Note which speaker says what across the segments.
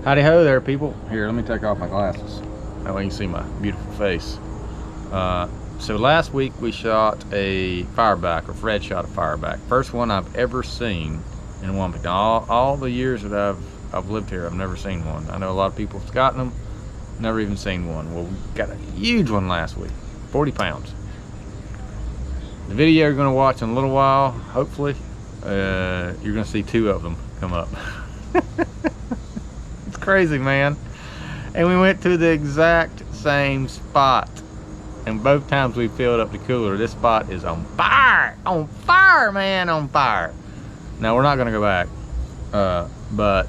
Speaker 1: Howdy ho there, people. Here, let me take off my glasses. That way you can see my beautiful face. So last week we shot a fireback, or Fred shot a fireback. First one I've ever seen in Wampington. All the years that I've lived here, I've never seen one. I know a lot of people have gotten them, never even seen one. Well, we got a huge one last week, 40 pounds. The video you're gonna watch in a little while, hopefully, you're gonna see two of them come up. It's crazy, man. And we went to the exact same spot, and both times we filled up the cooler. This spot is on fire, man, on fire. Now we're not gonna go back, but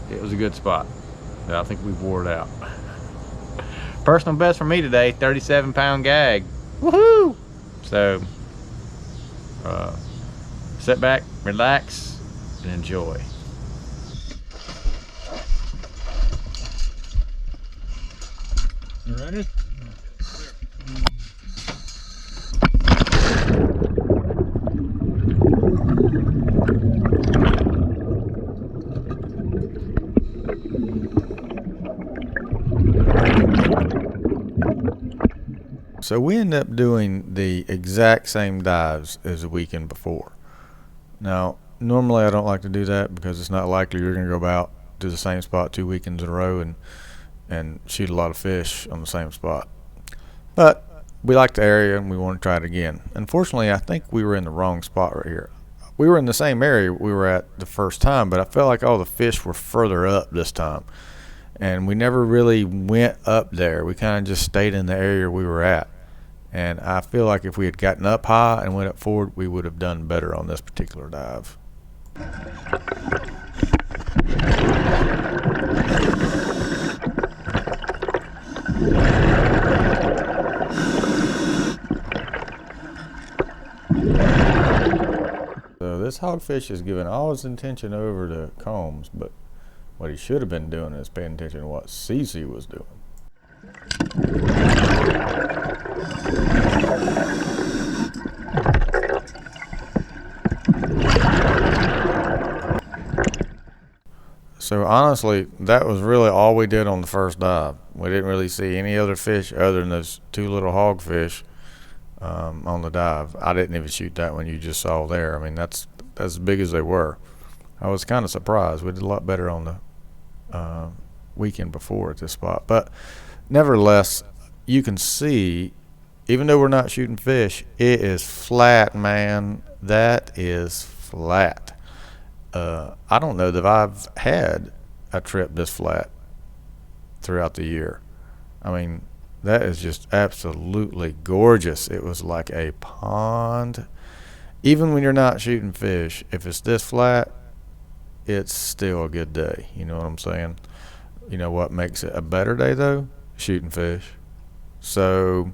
Speaker 1: it was a good spot. I think we wore it out. Personal best for me today, 37-pound gag. Woohoo! So sit back, relax, and enjoy. You ready? So we end up doing the exact same dives as the weekend before. Now, normally I don't like to do that because it's not likely you're going to go out to the same spot 2 weekends in a row and shoot a lot of fish on the same spot. But we like the area and we want to try it again. Unfortunately, I think we were in the wrong spot right here. We were in the same area we were at the first time, but I felt like all the fish were further up this time. And we never really went up there. We kind of just stayed in the area we were at. And I feel like if we had gotten up high and went up forward, we would have done better on this particular dive. So this hogfish is giving all his attention over to Combs, but what he should have been doing is paying attention to what Cece was doing. So honestly, that was really all we did on the first dive. We didn't really see any other fish other than those two little hogfish on the dive. I didn't even shoot that one you just saw there. I mean, that's as big as they were. I was kind of surprised. We did a lot better on the weekend before at this spot. But nevertheless, you can see, even though we're not shooting fish, it is flat, man. That is flat. I don't know that I've had a trip this flat throughout the year. I mean, that is just absolutely gorgeous. It was like a pond. Even when you're not shooting fish, if it's this flat, it's still a good day. You know what I'm saying? You know what makes it a better day, though? Shooting fish. So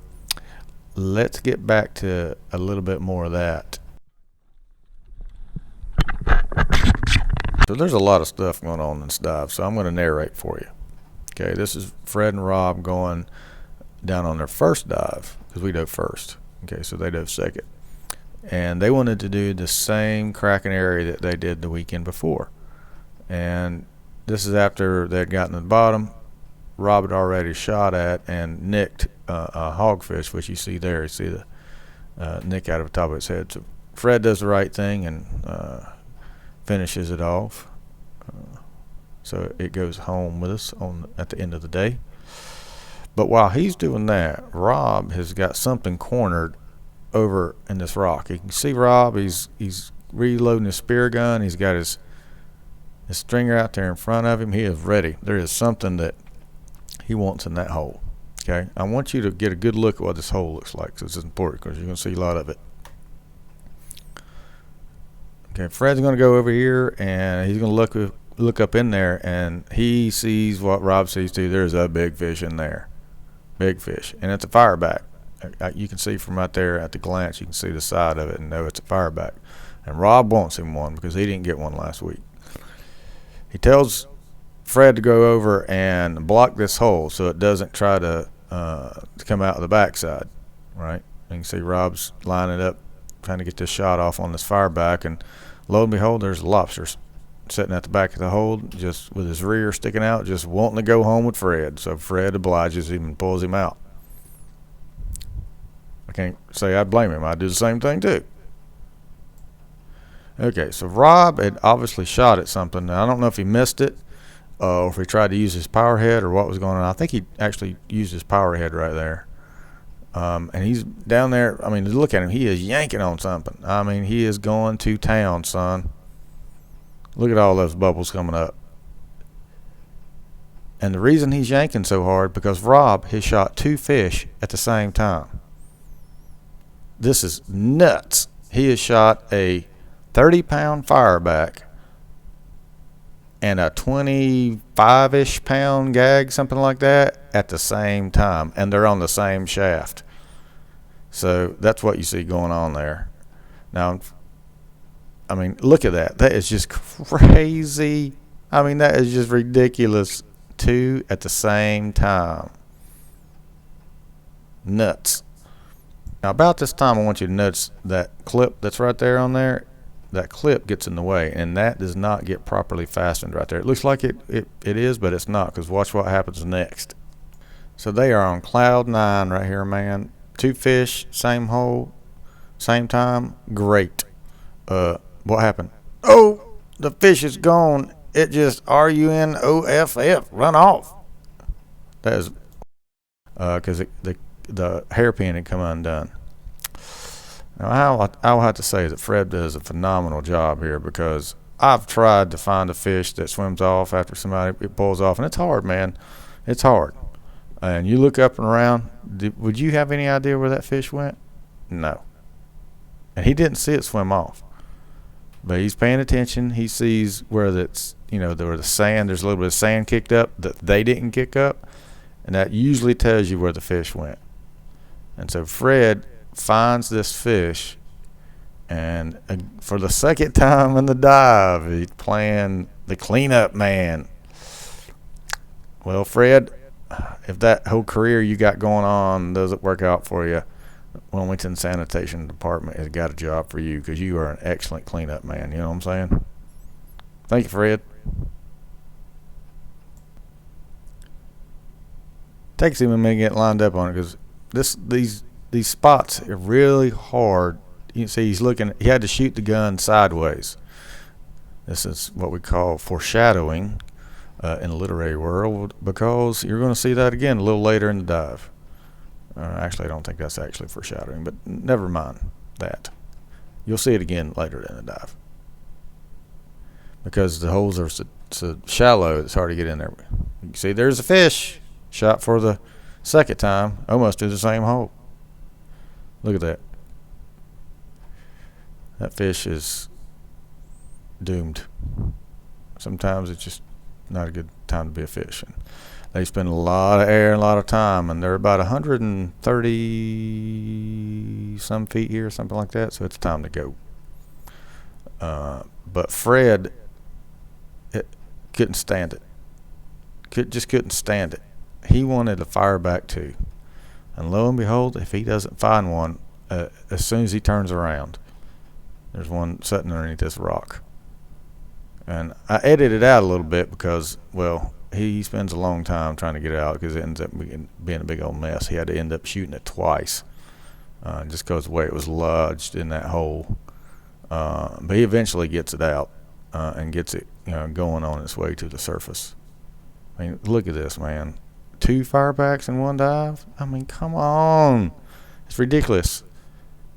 Speaker 1: let's get back to a little bit more of that. So there's a lot of stuff going on in this dive, so I'm going to narrate for you. Okay, this is Fred and Rob going down on their first dive, because we dove first. Okay, so they dove second. And they wanted to do the same Kracken area that they did the weekend before. And this is after they'd gotten to the bottom. Rob had already shot at and nicked a hogfish, which you see there. You see the nick out of the top of its head. So Fred does the right thing and finishes it off. So it goes home with us at the end of the day. But while he's doing that, Rob has got something cornered over in this rock. You can see Rob, he's reloading his spear gun. He's got his stringer out there in front of him. He is ready. There is something that he wants in that hole. Okay, I want you to get a good look at what this hole looks like, because it's important, because you're going to see a lot of it. Okay, Fred's going to go over here and he's going to look up in there, and he sees what Rob sees too. There's a big fish in there, big fish, and it's a fireback. You can see from right there at the glance, you can see the side of it and know it's a fireback. And Rob wants him one because he didn't get one last week. He tells Fred to go over and block this hole so it doesn't try to come out of the backside, right? You can see Rob's lining up, trying to get this shot off on this fireback, and lo and behold, there's lobsters. sitting at the back of the hold, just with his rear sticking out, just wanting to go home with Fred. So Fred obliges him and pulls him out. I can't say I'd blame him. I'd do the same thing too. Okay, so Rob had obviously shot at something. Now, I don't know if he missed it or if he tried to use his power head or what was going on. I think he actually used his power head right there. And he's down there. I mean, look at him. He is yanking on something. I mean, he is going to town, son. Look at all those bubbles coming up. And the reason he's yanking so hard because Rob has shot 2 fish at the same time. This is nuts. He has shot a 30-pound fireback and a 25-ish pound gag, something like that, at the same time, and they're on the same shaft. So that's what you see going on there. Now, I mean, look at that. That is just crazy. I mean, that is just ridiculous. 2 at the same time. Nuts. Now, about this time, I want you to notice that clip that's right there on there. That clip gets in the way, and that does not get properly fastened right there. It looks like it is, but it's not, because watch what happens next. So they are on cloud 9 right here, man. 2 fish, same hole, same time. Great. What happened? Oh, the fish is gone. It just RUNOFF, run off. That is because the hairpin had come undone. Now, I'll have to say that Fred does a phenomenal job here, because I've tried to find a fish that swims off after somebody it pulls off, and it's hard, man. It's hard. And you look up and around. Would you have any idea where that fish went? No. And he didn't see it swim off. But he's paying attention. He sees where that's, where the sand, there's a little bit of sand kicked up that they didn't kick up. And that usually tells you where the fish went. And so Fred finds this fish, and for the second time in the dive, he's playing the cleanup man. Well, Fred, if that whole career you got going on doesn't work out for you, Wilmington Sanitation Department has got a job for you, because you are an excellent cleanup man. You know what I'm saying? Thank you, Fred. Takes him a minute to get lined up on it, because these spots are really hard. You can see he's looking. He had to shoot the gun sideways. This is what we call foreshadowing in the literary world, because you're going to see that again a little later in the dive. Actually, I don't think that's actually foreshadowing, but never mind that. You'll see it again later in the dive, because the holes are so shallow it's hard to get in there. You can see there's a fish shot for the second time, almost to the same hole. Look at that. That fish is doomed. Sometimes it's just not a good time to be a fish. And they spend a lot of air and a lot of time, and they're about 130 some feet here, something like that, so it's time to go. But Fred couldn't stand it. Just couldn't stand it. He wanted a fireback too. And lo and behold, if he doesn't find one, as soon as he turns around, there's one sitting underneath this rock. And I edited it out a little bit because, well, he spends a long time trying to get it out, because it ends up being a big old mess. He had to end up shooting it twice, just because of the way it was lodged in that hole. But he eventually gets it out and gets it going on its way to the surface. I mean, look at this, man. 2 firebacks in one dive? I mean, come on. It's ridiculous.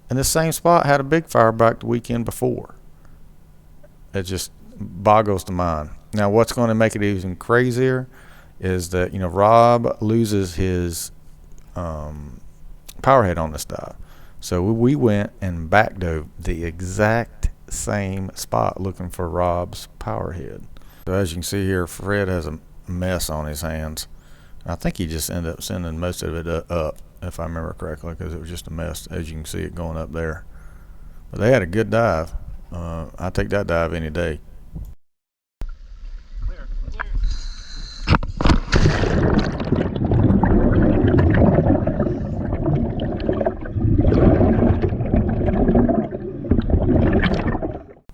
Speaker 1: And this same spot had a big fireback the weekend before. It just boggles the mind. Now, what's going to make it even crazier is that, Rob loses his power head on this dive. So we went and backdove the exact same spot looking for Rob's power head. So as you can see here, Fred has a mess on his hands. I think he just ended up sending most of it up, if I remember correctly, because it was just a mess, as you can see it going up there. But they had a good dive. I take that dive any day.
Speaker 2: Clear.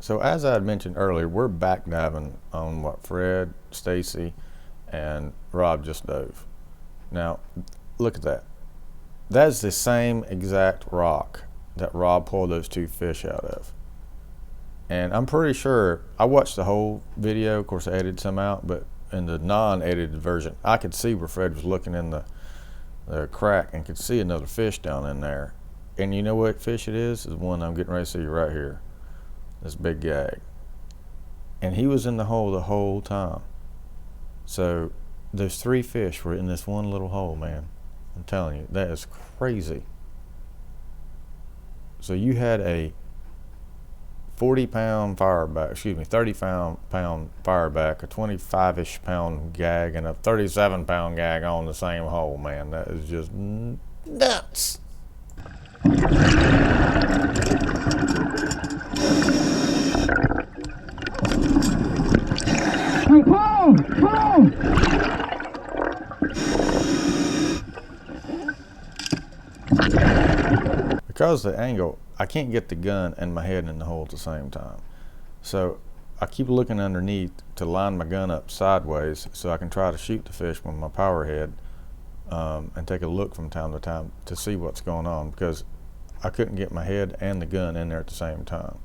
Speaker 1: So as I had mentioned earlier, we're back diving on what Fred, Stacy, and Rob just dove. Now, look at that. That's the same exact rock that Rob pulled those 2 fish out of. And I'm pretty sure, I watched the whole video, of course I edited some out, but in the non-edited version, I could see where Fred was looking in the crack and could see another fish down in there. And you know what fish it is? Is one I'm getting ready to see right here. This big gag. And he was in the hole the whole time. So those 3 fish were in this one little hole, man. I'm telling you, that is crazy. So you had a 40-pound fireback, 30-pound fireback, a 25-ish pound gag, and a 37-pound gag on the same hole, man. That is just nuts.
Speaker 2: Hey, come on!
Speaker 1: Because of the angle, I can't get the gun and my head in the hole at the same time. So I keep looking underneath to line my gun up sideways so I can try to shoot the fish with my power head, and take a look from time to time to see what's going on, because I couldn't get my head and the gun in there at the same time.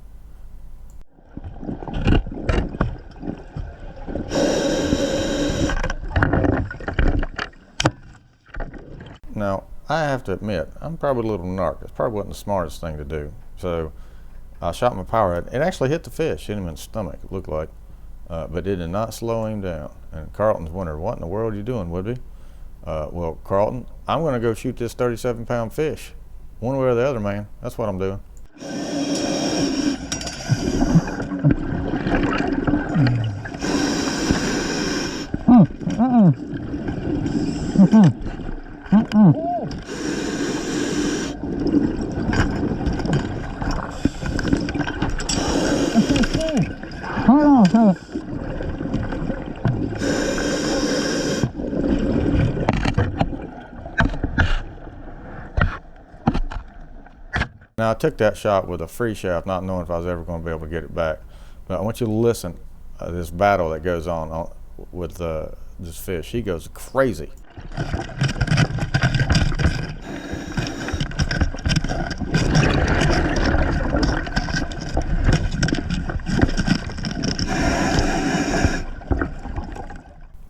Speaker 1: Now, I have to admit, I'm probably a little narc. It probably wasn't the smartest thing to do. So I shot my power head. It actually hit the fish, hit him in the stomach, it looked like, but it did not slow him down. And Carlton's wondering, what in the world are you doing, Woodby? Well, Carlton, I'm going to go shoot this 37-pound fish. One way or the other, man. That's what I'm doing.
Speaker 2: Hold on.
Speaker 1: Now, I took that shot with a free shaft, not knowing if I was ever going to be able to get it back. But I want you to listen to this battle that goes on with this fish. He goes crazy.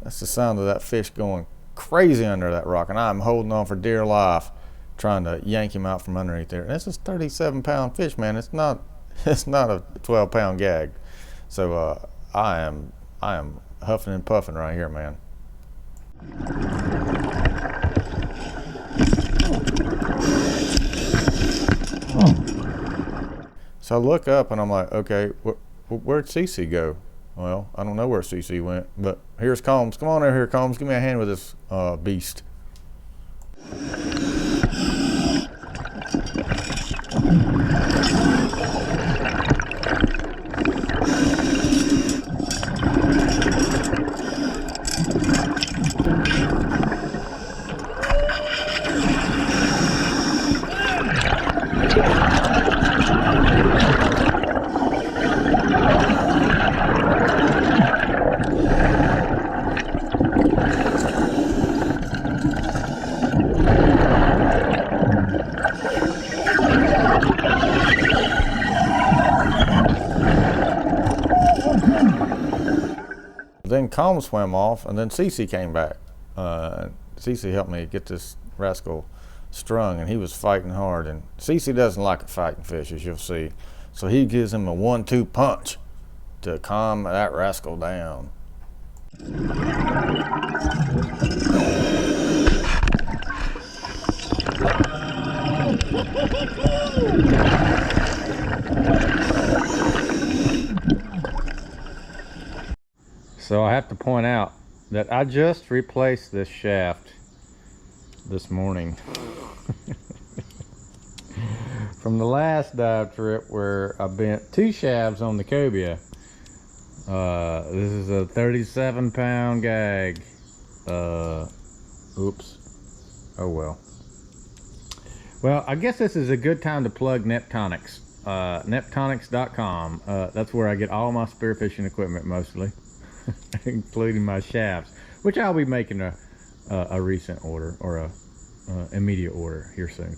Speaker 1: That's the sound of that fish going crazy under that rock, and I'm holding on for dear life, trying to yank him out from underneath there. And this is 37-pound fish, man. It's not a 12-pound gag. So I am huffing and puffing right here, man. So I look up and I'm like, okay, where'd Cece go? Well, I don't know where Cece went, but here's Combs. Come on over here, Combs. Give me a hand with this beast. Then Combs swam off, and then Cece came back. Cece helped me get this rascal strung, and he was fighting hard. And Cece doesn't like a fighting fish, as you'll see. So he gives him a 1-2 punch to calm that rascal down. So I have to point out that I just replaced this shaft this morning. From the last dive trip where I bent 2 shafts on the cobia. This is a 37-pound gag. Oops. Oh well. Well, I guess this is a good time to plug Neptonics. Neptonics.com. That's where I get all my spearfishing equipment mostly, including my shafts, which I'll be making a recent order or a immediate order here soon.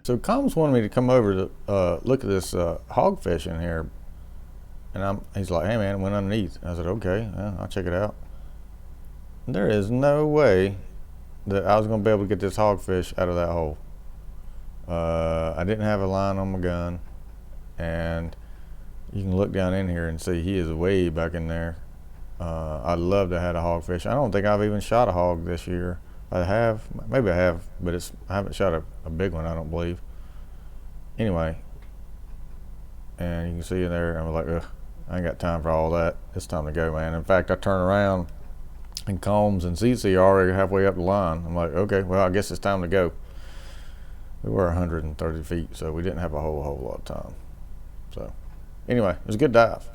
Speaker 1: So Combs wanted me to come over to look at this hogfish in here, and he's like, "Hey man, it went underneath." I said, "Okay, yeah, I'll check it out." There is no way that I was going to be able to get this hogfish out of that hole. I didn't have a line on my gun, and you can look down in here and see he is way back in there. I'd love to have had a hogfish. I don't think I've even shot a hog this year. I have, maybe I have, but I haven't shot a big one, I don't believe. Anyway, and you can see in there, I'm like, ugh, I ain't got time for all that. It's time to go, man. In fact, I turn around and Combs and CC are already halfway up the line. I'm like, okay, well, I guess it's time to go. We were 130 feet, so we didn't have a whole lot of time. So, anyway, it was a good dive.